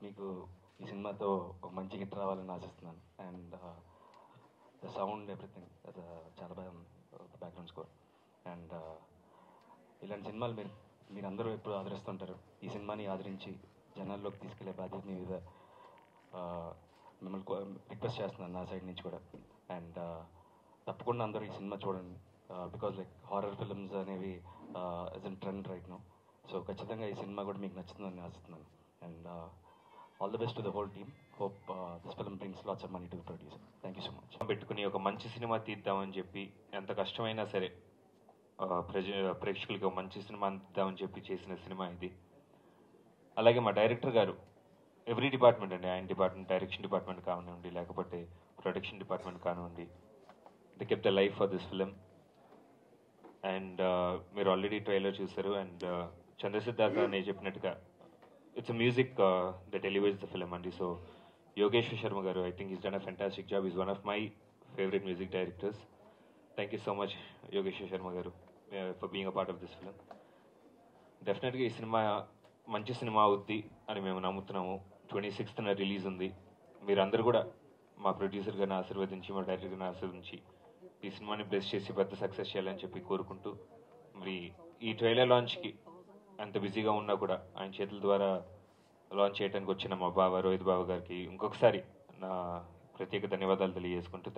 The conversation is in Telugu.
మీకు ఈ సినిమాతో ఒక మంచి హిట్ రావాలని ఆశిస్తున్నాను. అండ్ ద సౌండ్ ఎవ్రీథింగ్ చాలా బాగా బ్యాక్గ్రౌండ్ స్కోర్. అండ్ ఇలాంటి సినిమాలు మీరందరూ ఎప్పుడు ఆదరిస్తుంటారు. ఈ సినిమాని ఆదరించి జనాల్లోకి తీసుకెళ్లే బాధ్యత మీ మీద మిమ్మల్ని రిక్వెస్ట్ చేస్తున్నాను నా సైడ్ నుంచి కూడా. అండ్ తప్పకుండా అందరూ ఈ సినిమా చూడండి. బికాజ్ లైక్ హారర్ ఫిల్మ్స్ అనేవి is in trend right now. So ఖచ్చితంగా ఈ సినిమా కూడా మీకు నచ్చుతుందని ఆశిస్తున్నాను. And all the best to the whole team. Hope this film brings lots of money to the producer. Thank you so much. పెట్టుకుని ఒక మంచి సినిమా తీద్దామని చెప్పి ఎంత కష్టమైనా సరే ప్రేక్షకులకి ఒక మంచి సినిమా అందిద్దామని చెప్పి చేసిన సినిమా ఇది. అలాగే మా డైరెక్టర్ గారు ఎవ్రీ డిపార్ట్మెంట్ అండి, ఆయన డిపార్ట్మెంట్ డైరెక్షన్ డిపార్ట్మెంట్ కానివ్వండి, లేకపోతే ప్రొడక్షన్ డిపార్ట్మెంట్ కానివ్వండి, the kept the life for this film. And మీరు ఆల్రెడీ ట్రైలర్ చూశారు. అండ్ చంద్రసిద్ధార్థ నేను చెప్పినట్టుగా it's a music that elevates the film అండి. సో యోగేశ్వర్ శర్మ గారు, I think he's done a fantastic job. He's one of my favourite music directors. Thank you so much Yogeshwar Sharma గారు for being a part of this film. డెఫినెట్గా ఈ సినిమా మంచి సినిమా అవుద్ది అని మేము నమ్ముతున్నాము. 26th రిలీజ్ ఉంది. మీరందరూ కూడా మా ప్రొడ్యూసర్ గారిని ఆశీర్వదించి, మా డైరెక్టర్ గారిని ఆశీర్వదించి ఈ సినిమాని బ్లెస్ చేసి పెద్ద సక్సెస్ చేయాలని చెప్పి కోరుకుంటూ, మరి ఈ ట్రైలర్ లాంచ్కి అంత బిజీగా ఉన్నా కూడా ఆయన చేతుల ద్వారా లాంచ్ చేయడానికి వచ్చిన మా బావ రోహిత్ బావ గారికి ఇంకొకసారి నా ప్రత్యేక ధన్యవాదాలు తెలియజేసుకుంటూ